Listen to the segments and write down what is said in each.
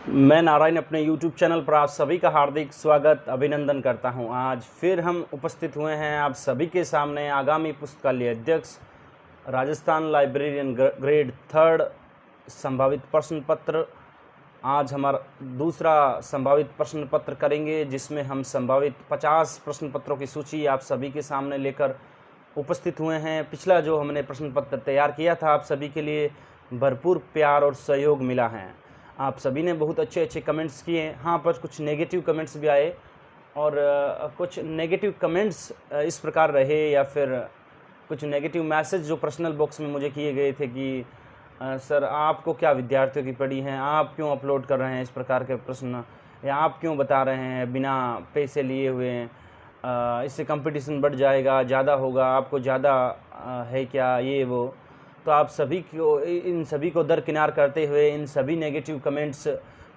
मैं नारायण अपने YouTube channel पर आप सभी का हार्दिक स्वागत अभिनंदन करता हूं। आज फिर हम उपस्थित हुए हैं आप सभी के सामने आगामी पुस्तकालय अध्यक्ष राजस्थान लाइब्रेरियन ग्रेड 3 संभावित प्रश्न पत्र। आज हमारा दूसरा संभावित प्रश्न पत्र करेंगे, जिसमें हम संभावित 50 प्रश्न पत्रों की सूची आप सभी के सामने लेकर उपस्थित हुए हैं। पिछला जो हमने प्रश्न पत्र तैयार किया था, आप सभी के लिए भरपूर प्यार और सहयोग मिला है। आप सभी ने बहुत अच्छे अच्छे कमेंट्स किए। हाँ, पर कुछ नेगेटिव कमेंट्स भी आए और कुछ नेगेटिव कमेंट्स इस प्रकार रहे, या फिर कुछ नेगेटिव मैसेज जो पर्सनल बॉक्स में मुझे किए गए थे कि सर आपको क्या विद्यार्थियों की पड़ी हैं, आप क्यों अपलोड कर रहे हैं इस प्रकार के प्रश्न, या आप क्यों बता रहे हैं बिना पैसे लिए हुए, इससे कंपटीशन बढ़ जाएगा, ज़्यादा होगा, आपको ज़्यादा है क्या, ये वो। तो आप सभी को, इन सभी को दरकिनार करते हुए, इन सभी नेगेटिव कमेंट्स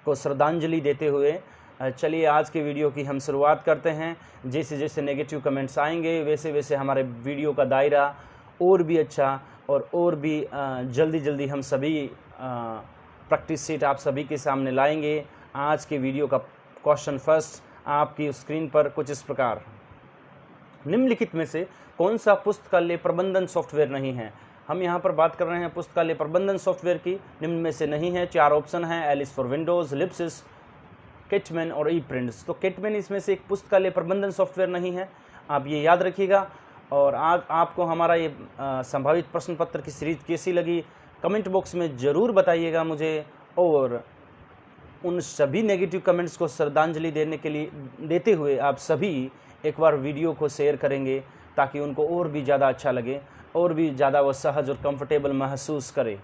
को श्रद्धांजलि देते हुए चलिए आज की वीडियो की हम शुरुआत करते हैं। जैसे जैसे नेगेटिव कमेंट्स आएंगे वैसे वैसे हमारे वीडियो का दायरा और भी अच्छा और भी जल्दी जल्दी हम सभी प्रैक्टिस सीट आप सभी के सामने लाएंगे। आज के वीडियो का क्वेश्चन फर्स्ट आपकी स्क्रीन पर कुछ इस प्रकार, निम्नलिखित में से कौन सा पुस्तकालय प्रबंधन सॉफ्टवेयर नहीं है। हम यहाँ पर बात कर रहे हैं पुस्तकालय प्रबंधन सॉफ्टवेयर की। निम्न में से नहीं है। 4 ऑप्शन हैं, एलिस फॉर विंडोज़, लिप्सिस, केटमैन और ई प्रिंट्स। तो केटमैन इसमें से एक पुस्तकालय प्रबंधन सॉफ्टवेयर नहीं है, आप ये याद रखिएगा। और आज आपको हमारा ये संभावित प्रश्न पत्र की सीरीज कैसी लगी कमेंट बॉक्स में ज़रूर बताइएगा मुझे। और उन सभी नेगेटिव कमेंट्स को श्रद्धांजलि देते हुए आप सभी एक बार वीडियो को शेयर करेंगे, ताकि उनको और भी ज़्यादा अच्छा लगे और भी ज़्यादा वो सहज और कंफर्टेबल महसूस करे।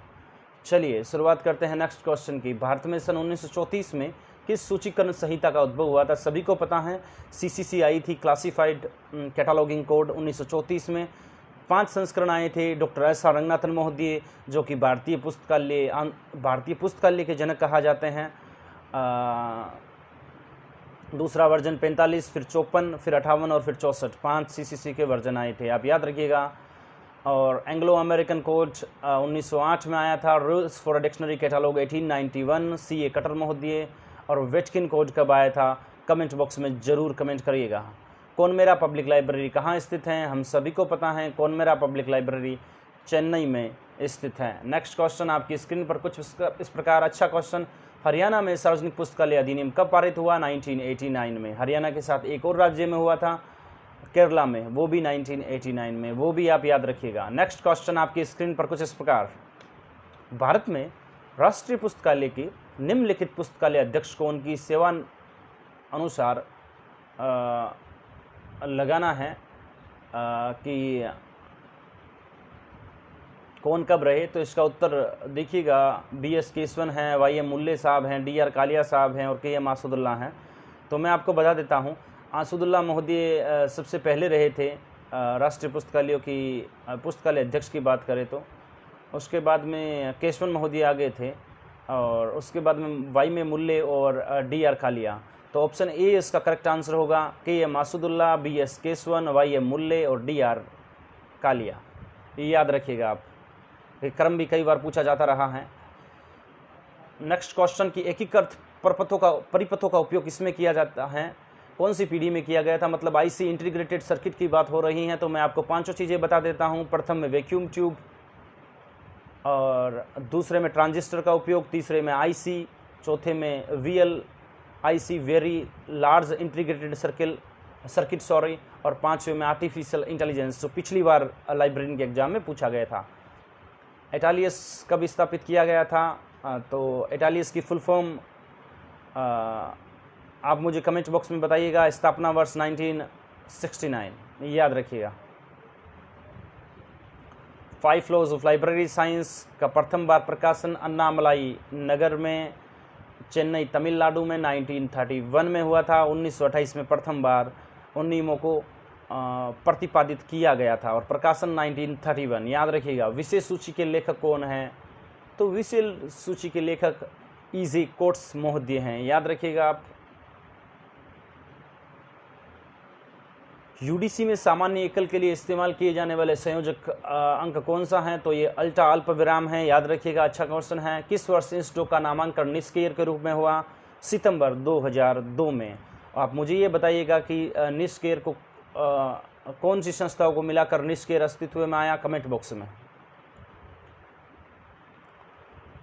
चलिए शुरुआत करते हैं नेक्स्ट क्वेश्चन की। भारत में सन 1934 में किस सूचीकरण संहिता का उद्भव हुआ था? सभी को पता है, CCC आई थी, क्लासिफाइड कैटालॉगिंग कोड। 1934 में 5 संस्करण आए थे। डॉक्टर SR रंगनाथन महोदय, जो कि भारतीय पुस्तकालय के जनक कहा जाते हैं। दूसरा वर्जन 45, फिर 54, फिर 58 और फिर 64, 5 CCC के वर्जन आए थे, आप याद रखिएगा। और एंग्लो अमेरिकन कोड 1908 में आया था। Rules for dictionary catalogue 1891, CA cutter महोदय। और वेटकिन कोड कब आया था? कमेंट बॉक्स में ज़रूर कमेंट करिएगा। कौन मेरा पब्लिक लाइब्रेरी कहाँ स्थित है? हम सभी को पता है, कौन मेरा पब्लिक लाइब्रेरी चेन्नई में स्थित है। नेक्स्ट क्वेश्चन आपकी स्क्रीन पर कुछ इस प्रकार, अच्छा क्वेश्चन, हरियाणा में सार्वजनिक पुस्तकालय अधिनियम कब पारित हुआ? 1989 में। हरियाणा के साथ एक और राज्य में हुआ था, केरला में, वो भी 1989 में, वो भी आप याद रखिएगा। नेक्स्ट क्वेश्चन आपकी स्क्रीन पर कुछ इस प्रकार, भारत में राष्ट्रीय पुस्तकालय की निम्नलिखित पुस्तकालय अध्यक्ष को उनकी सेवा अनुसार लगाना है कि कौन कब रहे। तो इसका उत्तर देखिएगा, BS केसवन हैं, YM मुल्ले साहब हैं, DR कालिया साहब हैं और KM आसुदुल्ला हैं। तो मैं आपको बता देता हूँ, आसुदुल्ला महोदय सबसे पहले रहे थे राष्ट्रीय पुस्तकालयों की पुस्तकालय अध्यक्ष की बात करें तो। उसके बाद में केशवन महोदय आ गए थे, और उसके बाद में YM मुल्ले और DR कालिया। तो ऑप्शन ए इसका करेक्ट आंसर होगा, KM आसुदुल्ला, BS केसवन, YM मुल्ले और DR कालिया। ये याद रखिएगा आप, ये क्रम भी कई बार पूछा जाता रहा है। नेक्स्ट क्वेश्चन की, एकीकृत परिपथों का उपयोग किसमें किया जाता है? कौन सी पीढ़ी में किया गया था? मतलब IC इंटीग्रेटेड सर्किट की बात हो रही है। तो मैं आपको 5 चीज़ें बता देता हूँ। प्रथम में वैक्यूम ट्यूब, और दूसरे में ट्रांजिस्टर का उपयोग, तीसरे में IC, चौथे में VLIC very large integrated circuit, और 5वें में आर्टिफिशियल इंटेलिजेंस, जो पिछली बार लाइब्रेरियन के एग्जाम में पूछा गया था। एटालियस कब स्थापित किया गया था? तो एटालियस की फुल फॉर्म आप मुझे कमेंट बॉक्स में बताइएगा। स्थापना वर्ष 1969, याद रखिएगा। 5 लॉज ऑफ लाइब्रेरी साइंस का प्रथम बार प्रकाशन अन्नामलाई नगर में, चेन्नई तमिलनाडु में 1931 में हुआ था। 1928 में प्रथम बार उन नियमों को प्रतिपादित किया गया था, और प्रकाशन 1931, याद रखिएगा। विशेष सूची के लेखक कौन हैं? तो विशेष सूची के लेखक EJ कोट्स महोदय हैं, याद रखिएगा आप। यूडीसी में सामान्य एकल के लिए इस्तेमाल किए जाने वाले संयोजक अंक कौन सा है? तो ये अल्टा अल्प विराम है, याद रखिएगा, अच्छा क्वेश्चन है। किस वर्ष इंस्टो का नामांकन निष्क्रिय के रूप में हुआ? सितंबर 2002 में। आप मुझे ये बताइएगा कि निष्क्रिय को कौन सी संस्थाओं को मिलाकर निष्क्रिय अस्तित्व में आया? कमेंट बॉक्स में।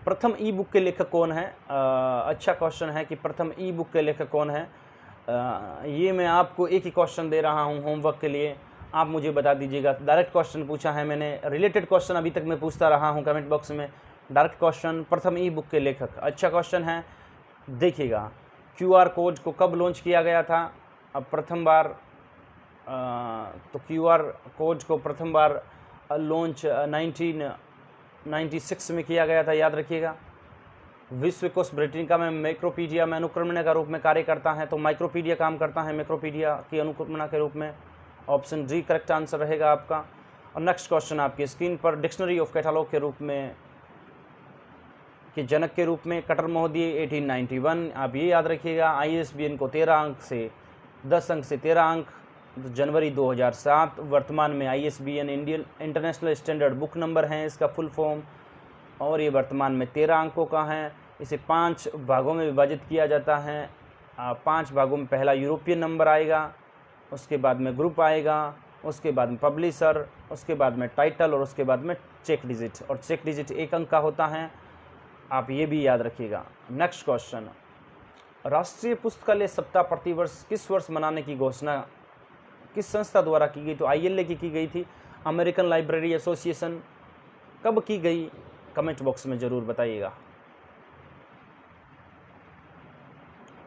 प्रथम ई बुक के लेखक कौन है? अच्छा क्वेश्चन है कि प्रथम ई बुक के लेखक कौन है। ये मैं आपको एक ही क्वेश्चन दे रहा हूँ होमवर्क के लिए, आप मुझे बता दीजिएगा। डायरेक्ट क्वेश्चन पूछा है मैंने, रिलेटेड क्वेश्चन अभी तक मैं पूछता रहा हूँ कमेंट बॉक्स में। डायरेक्ट क्वेश्चन, प्रथम ई बुक के लेखक, अच्छा क्वेश्चन है। देखिएगा, QR कोड को कब लॉन्च किया गया था? अब प्रथम बार तो QR कोड को प्रथम बार लॉन्च 1996 में किया गया था, याद रखिएगा। विश्वकोश ब्रिटानिका में मैक्रोपीडिया में अनुक्रमण का रूप में कार्य करता है, तो माइक्रोपीडिया काम करता है मैक्रोपीडिया की अनुक्रमण के रूप में। ऑप्शन डी करेक्ट आंसर रहेगा आपका। और नेक्स्ट क्वेश्चन आपकी स्क्रीन पर, डिक्शनरी ऑफ कैटलॉग के रूप में के जनक के रूप में कटर महोदय 1891, आप ये याद रखिएगा। ISBN को 10 अंक से 13 अंक, जनवरी 2007। वर्तमान में ISBN Indian international standard book number है इसका फुल फॉर्म, और ये वर्तमान में 13 अंकों का है। इसे 5 भागों में विभाजित किया जाता है। 5 भागों में पहला यूरोपियन नंबर आएगा, उसके बाद में ग्रुप आएगा, उसके बाद में पब्लिशर, उसके बाद में टाइटल, और उसके बाद में चेक डिजिट, और चेक डिजिट 1 अंक का होता है, आप ये भी याद रखिएगा। नेक्स्ट क्वेश्चन, राष्ट्रीय पुस्तकालय सप्ताह प्रतिवर्ष किस वर्ष मनाने की घोषणा किस संस्था द्वारा की गई? तो ILA की गई थी, अमेरिकन लाइब्रेरी एसोसिएशन। कब की गई? कमेंट बॉक्स में जरूर बताइएगा।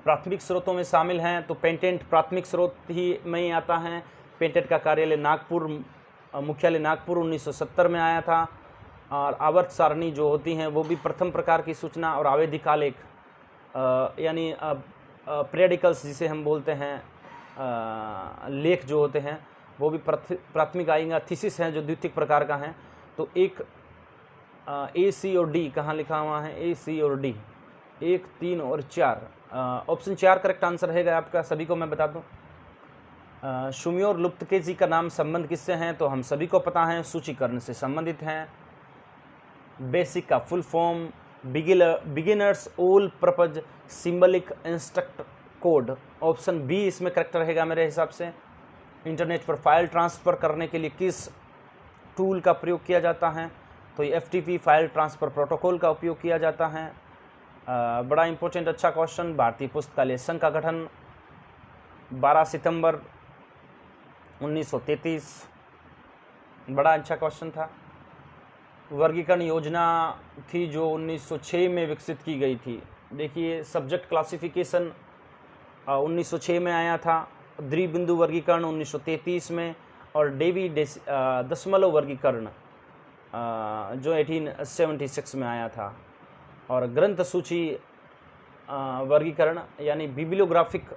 प्राथमिक स्रोतों में शामिल हैं तो पेटेंट प्राथमिक स्रोत ही में आता है। पेटेंट का कार्यालय नागपुर, मुख्यालय नागपुर 1970 में आया था। और आवर्त सारणी जो होती हैं वो भी प्रथम प्रकार की सूचना और आवेदिक आलेख यानी पीरियडिकल्स जिसे हम बोलते हैं, लेख जो होते हैं वो भी प्राथमिक आएगा। थीसिस हैं जो द्वितीयक प्रकार का है। तो एक A, C और D कहाँ लिखा हुआ है? A, C और D, 1, 3 और 4। ऑप्शन 4 करेक्ट आंसर रहेगा आपका। सभी को मैं बता दूं, शुमियो और लुप्तके जी का नाम संबंध किससे हैं? तो हम सभी को पता है, सूचीकरण से संबंधित हैं। बेसिक का full form beginners all purpose symbolic instruct code. Option B इसमें करेक्ट रहेगा मेरे हिसाब से। इंटरनेट पर फाइल ट्रांसफ़र करने के लिए किस टूल का प्रयोग किया जाता है? तो ये FTP फाइल ट्रांसफ़र प्रोटोकॉल का उपयोग किया जाता है। बड़ा इंपॉर्टेंट अच्छा क्वेश्चन, भारतीय पुस्तकालय संघ का गठन 12 सितंबर 1933, बड़ा अच्छा क्वेश्चन था। वर्गीकरण योजना थी जो 1906 में विकसित की गई थी। देखिए, सब्जेक्ट क्लासिफिकेशन 1906 में आया था, द्विबिंदु वर्गीकरण 1933 में, और डेवी दशमलव वर्गीकरण जो 1876 में आया था। और ग्रंथ सूची वर्गीकरण यानी बिब्लियोग्राफिक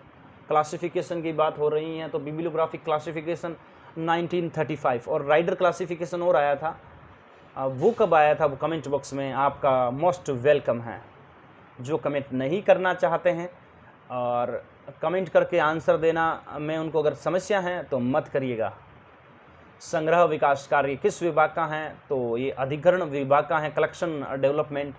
क्लासिफिकेशन की बात हो रही है, तो बिब्लियोग्राफिक क्लासिफिकेशन 1935। और राइडर क्लासिफिकेशन और आया था, वो कब आया था? वो कमेंट बॉक्स में आपका मोस्ट वेलकम है। जो कमेंट नहीं करना चाहते हैं और कमेंट करके आंसर देना में उनको अगर समस्या है तो मत करिएगा। संग्रह विकास कार्य किस विभाग का है? तो ये अधिग्रहण विभाग का है। कलेक्शन डेवलपमेंट,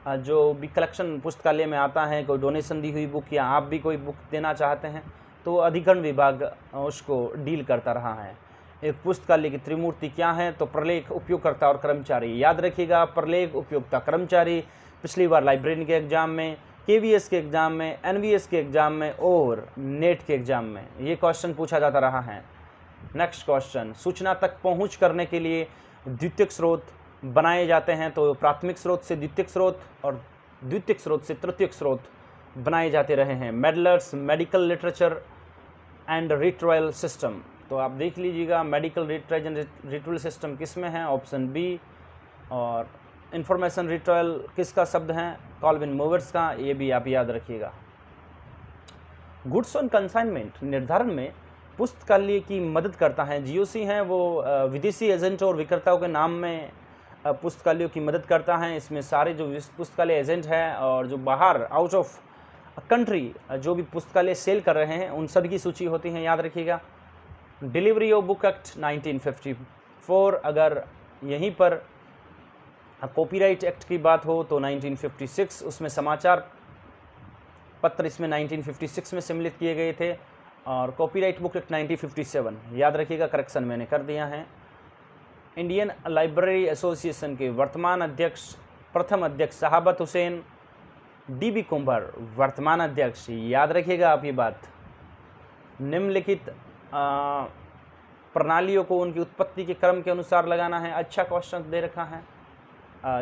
जो भी कलेक्शन पुस्तकालय में आता है, कोई डोनेशन दी हुई बुक या आप भी कोई बुक देना चाहते हैं तो अधिग्रहण विभाग उसको डील करता रहा है। एक पुस्तकालय की त्रिमूर्ति क्या है? तो प्रलेख, उपयोगकर्ता और कर्मचारी। याद रखिएगा, प्रलेख, उपयोगता, कर्मचारी। पिछली बार लाइब्रेरियन के एग्जाम में, KVS के एग्जाम में, NVS के एग्जाम में और नेट के एग्जाम में ये क्वेश्चन पूछा जाता रहा है। नेक्स्ट क्वेश्चन, सूचना तक पहुंच करने के लिए द्वितीयक स्रोत बनाए जाते हैं, तो प्राथमिक स्रोत से द्वितीयक स्रोत और द्वितीयक स्रोत से तृतीयक स्रोत बनाए जाते रहे हैं। मेडलर्स medical literature and retrieval system, तो आप देख लीजिएगा मेडिकल रिट्रायल सिस्टम किस में है? Option B. और इंफॉर्मेशन रिट्रायल किसका शब्द है? कॉल्विन मूवर्स का, ये भी आप याद रखिएगा। गुड्स ऑन कंसाइनमेंट निर्धारण में पुस्तकालय की मदद करता है। GOC हैं वो विदेशी एजेंट और विक्रेताओं के नाम में पुस्तकालयों की मदद करता है। इसमें सारे जो पुस्तकालय एजेंट हैं और जो बाहर आउट ऑफ कंट्री जो भी पुस्तकालय सेल कर रहे हैं उन सभी की सूची होती है, याद रखिएगा। डिलीवरी ऑफ बुक एक्ट 1954, अगर यहीं पर कॉपीराइट एक्ट की बात हो तो 1956, उसमें समाचार पत्र इसमें 1956 में सम्मिलित किए गए थे। और कॉपीराइट बुक एक्ट 1957, याद रखिएगा, करेक्शन मैंने कर दिया है। इंडियन लाइब्रेरी एसोसिएशन के वर्तमान अध्यक्ष, प्रथम अध्यक्ष शहाबत हुसैन। डीबी कुंभर वर्तमान अध्यक्ष, याद रखिएगा आप ये बात। निम्नलिखित प्रणालियों को उनकी उत्पत्ति के क्रम के अनुसार लगाना है। अच्छा क्वेश्चन दे रखा है।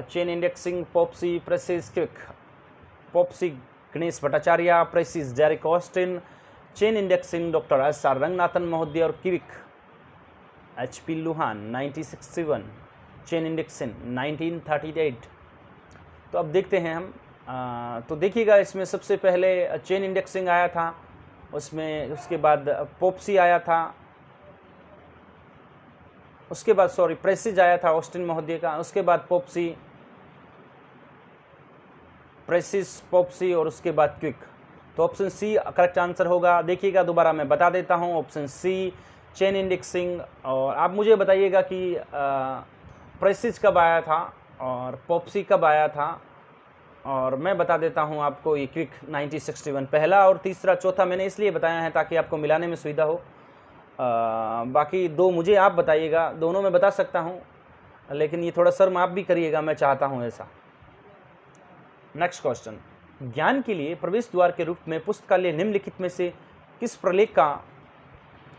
Chain indexing POPSI PRECIS quick, POPSI Ganesh Bhattacharya, PRECIS Derek Austin, chain indexing doctor S R. Ranganathan महोदय और क्विक H.P. लुहान 1961, चेन इंडेक्सिंग 1938। तो अब देखते हैं हम। तो देखिएगा, इसमें सबसे पहले चेन इंडेक्सिंग आया था, उसमें उसके बाद पॉप्सी आया था, उसके बाद प्रेसिज आया था ऑस्टिन महोदय का, उसके बाद पॉप्सी, प्रेसिस, पॉप्सी और उसके बाद क्विक। तो ऑप्शन सी करेक्ट आंसर होगा। देखिएगा, दोबारा मैं बता देता हूं, ऑप्शन सी चेन इंडेक्सिंग। और आप मुझे बताइएगा कि प्रेसिज कब आया था और पॉप्सी कब आया था, और मैं बता देता हूं आपको ये क्विक 1961। पहला और तीसरा, चौथा मैंने इसलिए बताया है ताकि आपको मिलाने में सुविधा हो। बाकी दो मुझे आप बताइएगा, दोनों मैं बता सकता हूं, लेकिन ये थोड़ा शर्म आप भी करिएगा, मैं चाहता हूं ऐसा। नेक्स्ट क्वेश्चन, ज्ञान के लिए प्रवेश द्वार के रूप में पुस्तकालय निम्नलिखित में से किस प्रलेख का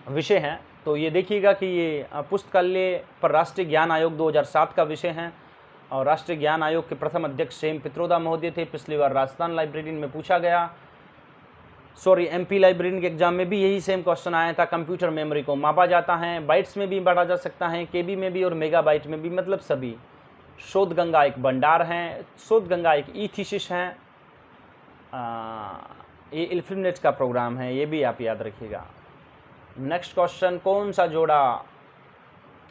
विषय है? तो ये देखिएगा कि ये पुस्तकालय पर राष्ट्रीय ज्ञान आयोग 2007 का विषय है, और राष्ट्रीय ज्ञान आयोग के प्रथम अध्यक्ष सेम पित्रोदा महोदय थे। पिछली बार राजस्थान लाइब्रेरियन में पूछा गया, एमपी लाइब्रेरियन के एग्जाम में भी यही सेम क्वेश्चन आया था। कंप्यूटर मेमोरी को मापा जाता है, बाइट्स में भी बांटा जा सकता है, केबी में भी और मेगाबाइट में भी, मतलब सभी। शोध गंगा एक भंडार है, शोध गंगा एक ई थीसिस है। ये इल्फिनेट का प्रोग्राम है, ये भी आप याद रखिएगा। नेक्स्ट क्वेश्चन, कौन सा जोड़ा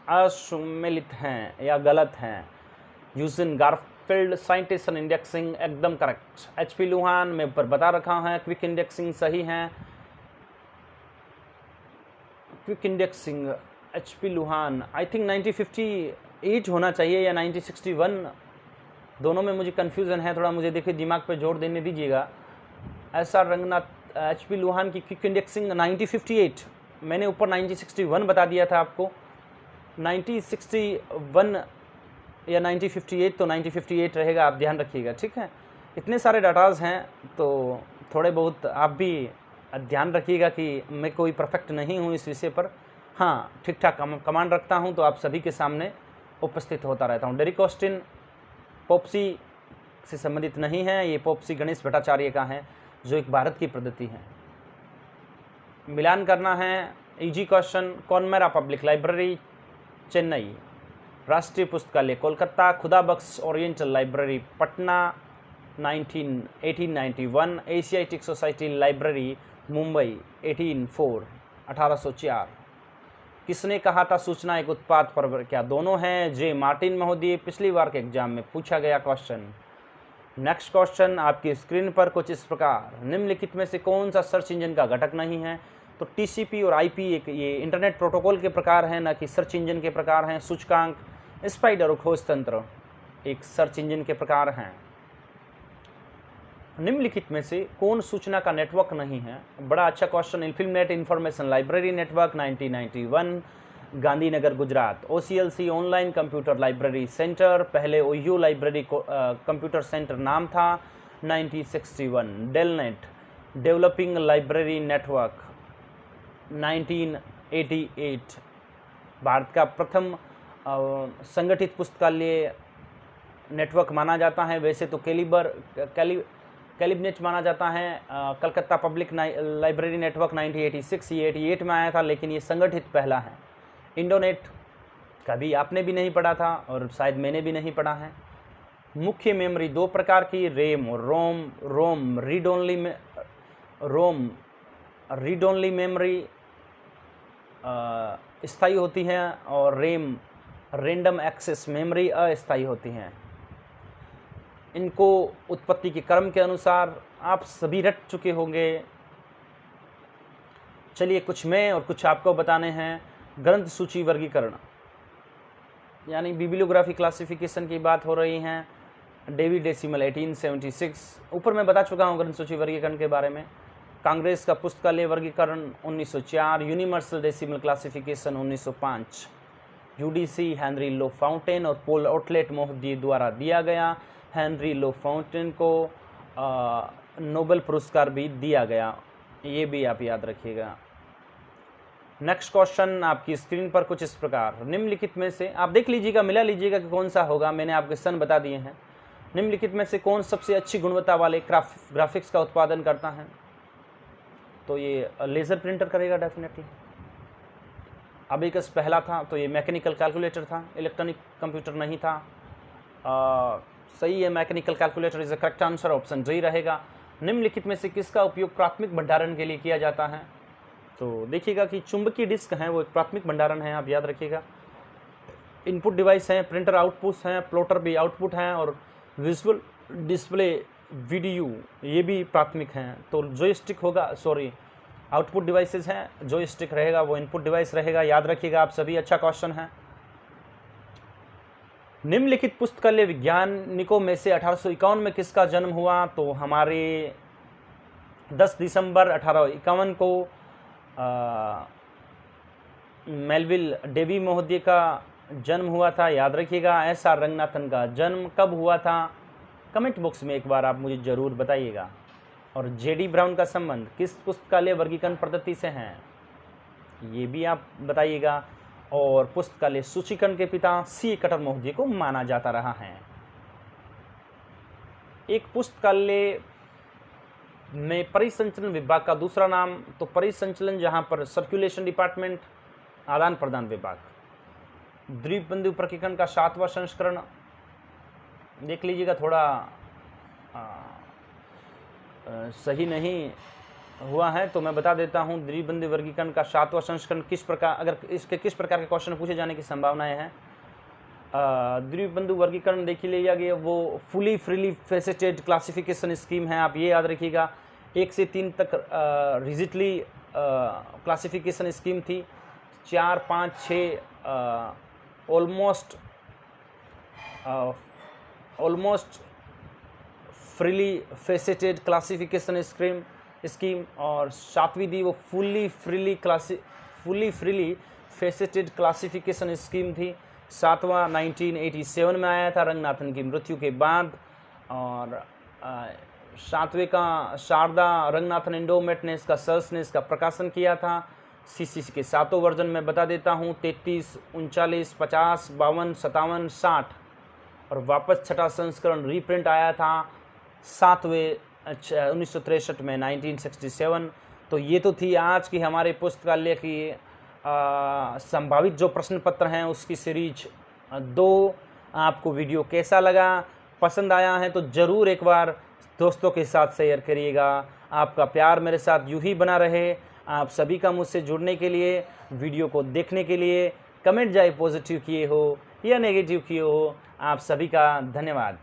असुमेलित हैं या गलत हैं? यूजिन गारफील्ड साइटेशन इंडेक्सिंग एकदम करेक्ट। एचपी लुहान में ऊपर बता रखा है, क्विक इंडेक्सिंग सही है। Quick indexing HP Luhan I think 1958 होना चाहिए या 1961, दोनों में मुझे कन्फ्यूज़न है थोड़ा, मुझे देखिए दिमाग पे जोर देने दीजिएगा। एस.आर. रंगनाथ, एचपी लुहान की क्विक इंडेक्सिंग 1958, मैंने ऊपर 1961 बता दिया था आपको। 1961 या 1958, तो 1958 रहेगा, आप ध्यान रखिएगा, ठीक है। इतने सारे डाटाज हैं तो थोड़े बहुत आप भी ध्यान रखिएगा कि मैं कोई परफेक्ट नहीं हूँ इस विषय पर। हाँ, ठीक ठाक कमांड रखता हूँ, तो आप सभी के सामने उपस्थित होता रहता हूँ। डेरिक ऑस्टिन पॉप्सी से संबंधित नहीं है, ये पॉप्सी गणेश भट्टाचार्य का है, जो एक भारत की पद्धति है। मिलान करना है, easy question. Connemara public library Chennai, राष्ट्रीय पुस्तकालय Kolkata, Khuda Bakhsh oriental library Patna 1891, Asiatic society library Mumbai 1804। किसने कहा था सूचना एक उत्पाद पर? क्या दोनों हैं? जे मार्टिन महोदय, पिछली बार के एग्जाम में पूछा गया क्वेश्चन। नेक्स्ट क्वेश्चन आपकी स्क्रीन पर कुछ इस प्रकार, निम्नलिखित में से कौन सा सर्च इंजन का घटक नहीं है? तो टीसीपी और आईपी एक ये इंटरनेट प्रोटोकॉल के प्रकार हैं, न कि सर्च इंजन के प्रकार हैं। सूचकांक, स्पाइडर और खोज तंत्र एक सर्च इंजन के प्रकार हैं। निम्नलिखित में से कौन सूचना का नेटवर्क नहीं है? बड़ा अच्छा question. INFLIBNET information library network 1991, Gandhinagar Gujarat. OCLC online computer library center, पहले ओयू लाइब्रेरी कंप्यूटर सेंटर नाम था, 1961। DELNET developing library network 1988। Bharat का प्रथम संगठित पुस्तकालय नेटवर्क माना जाता है। वैसे तो कैलिबनेट माना जाता है। कलकत्ता पब्लिक लाइब्रेरी नेटवर्क 1986, ये 88 में आया था, लेकिन ये संगठित पहला है। इंडोनेट कभी आपने भी नहीं पढ़ा था और शायद मैंने भी नहीं पढ़ा है। मुख्य मेमोरी दो प्रकार की, रैम और रोम। रोम रीड ओनली मेमोरी स्थायी होती हैं, और रैम रैंडम एक्सेस मेमोरी अस्थायी होती हैं। इनको उत्पत्ति के क्रम के अनुसार आप सभी रट चुके होंगे। चलिए कुछ मैं और कुछ आपको बताने हैं ग्रंथ सूची वर्गीकरण, यानी बिब्लियोग्राफी क्लासिफिकेशन की बात हो रही है। डेवी डेसिमल 1876, ऊपर मैं बता चुका हूँ ग्रंथ सूची वर्गीकरण के बारे में। कांग्रेस का पुस्तकालय वर्गीकरण 1904, universal decimal classification 1905, UDC Henri La Fontaine और पोल आउटलेट महोदय द्वारा दिया गया। हेनरी लो फाउंटेन को नोबेल पुरस्कार भी दिया गया, ये भी आप याद रखिएगा। नेक्स्ट क्वेश्चन आपकी स्क्रीन पर कुछ इस प्रकार, निम्नलिखित में से आप देख लीजिएगा, मिला लीजिएगा कि कौन सा होगा। मैंने आपके सन बता दिए हैं। निम्नलिखित में से कौन सबसे अच्छी गुणवत्ता वाले ग्राफिक्स का उत्पादन करता है? तो ये लेज़र प्रिंटर करेगा डेफिनेटली। अबेकस पहला था, तो ये मैकेनिकल कैलकुलेटर था, इलेक्ट्रॉनिक कंप्यूटर नहीं था। सही है, mechanical calculator is the correct answer, option D रहेगा। निम्नलिखित में से किसका उपयोग प्राथमिक भंडारण के लिए किया जाता है? तो देखिएगा कि चुंबकीय डिस्क है वो एक प्राथमिक भंडारण है, आप याद रखिएगा। इनपुट डिवाइस हैं, प्रिंटर आउटपुट हैं, प्लॉटर भी आउटपुट हैं, और विजुअल डिस्प्ले वीडियो ये भी प्राथमिक हैं। तो जॉयस्टिक होगा, सॉरी आउटपुट डिवाइसेस हैं, जॉयस्टिक रहेगा वो इनपुट डिवाइस रहेगा, याद रखिएगा आप सभी। अच्छा क्वेश्चन है। निम्नलिखित पुस्तकालय वैज्ञानिकों में से 1851 में किसका जन्म हुआ? तो हमारे 10 दिसंबर 1851 को मेलविल डेवी महोदय का जन्म हुआ था, याद रखिएगा। एस.आर. रंगनाथन का जन्म कब हुआ था? कमेंट बॉक्स में एक बार आप मुझे जरूर बताइएगा। और जे.डी. ब्राउन का संबंध किस पुस्तकालय वर्गीकरण पद्धति से है, ये भी आप बताइएगा। और पुस्तकालय सूचीकरण के पिता सी कटर महोदय को माना जाता रहा है। एक पुस्तकालय में परिसंचलन विभाग का दूसरा नाम, तो परिसंचलन जहां पर सर्कुलेशन डिपार्टमेंट, आदान प्रदान विभाग। द्वीपबंधु प्रकीर्णन का 7वां संस्करण देख लीजिएगा, थोड़ा सही नहीं हुआ है तो मैं बता देता हूं। द्विबंधु वर्गीकरण का 7वां संस्करण किस प्रकार, अगर इसके किस प्रकार के क्वेश्चन पूछे जाने की संभावनाएं हैं। द्विबंधु वर्गीकरण देख लीजिएगा, वो fully freely faceted classification scheme है, आप ये याद रखिएगा। 1 से 3 तक रिजिडली क्लासिफिकेशन स्कीम थी। 4, 5, 6 almost freely faceted classification scheme, और 7वीं थी वो fully freely faceted classification scheme थी। 7वां 1987 में आया था रंगनाथन की मृत्यु के बाद। और 7वें का शारदा रंगनाथन इंडोमेट ने इसका सर्च ने इसका प्रकाशन किया था। सीसीसी के 7 वर्जन में बता देता हूँ, 33, 39, 50, 52, 57, 60, और वापस 6वां संस्करण रीप्रिंट आया था 7वें 1963 में 1967। तो ये तो थी आज की हमारे पुस्तकालय की संभावित जो प्रश्न पत्र हैं उसकी सीरीज 2। आपको वीडियो कैसा लगा? पसंद आया है तो ज़रूर एक बार दोस्तों के साथ शेयर करिएगा। आपका प्यार मेरे साथ यूं ही बना रहे। आप सभी का मुझसे जुड़ने के लिए, वीडियो को देखने के लिए, कमेंट चाहे पॉजिटिव किए हो या नेगेटिव किए हो, आप सभी का धन्यवाद।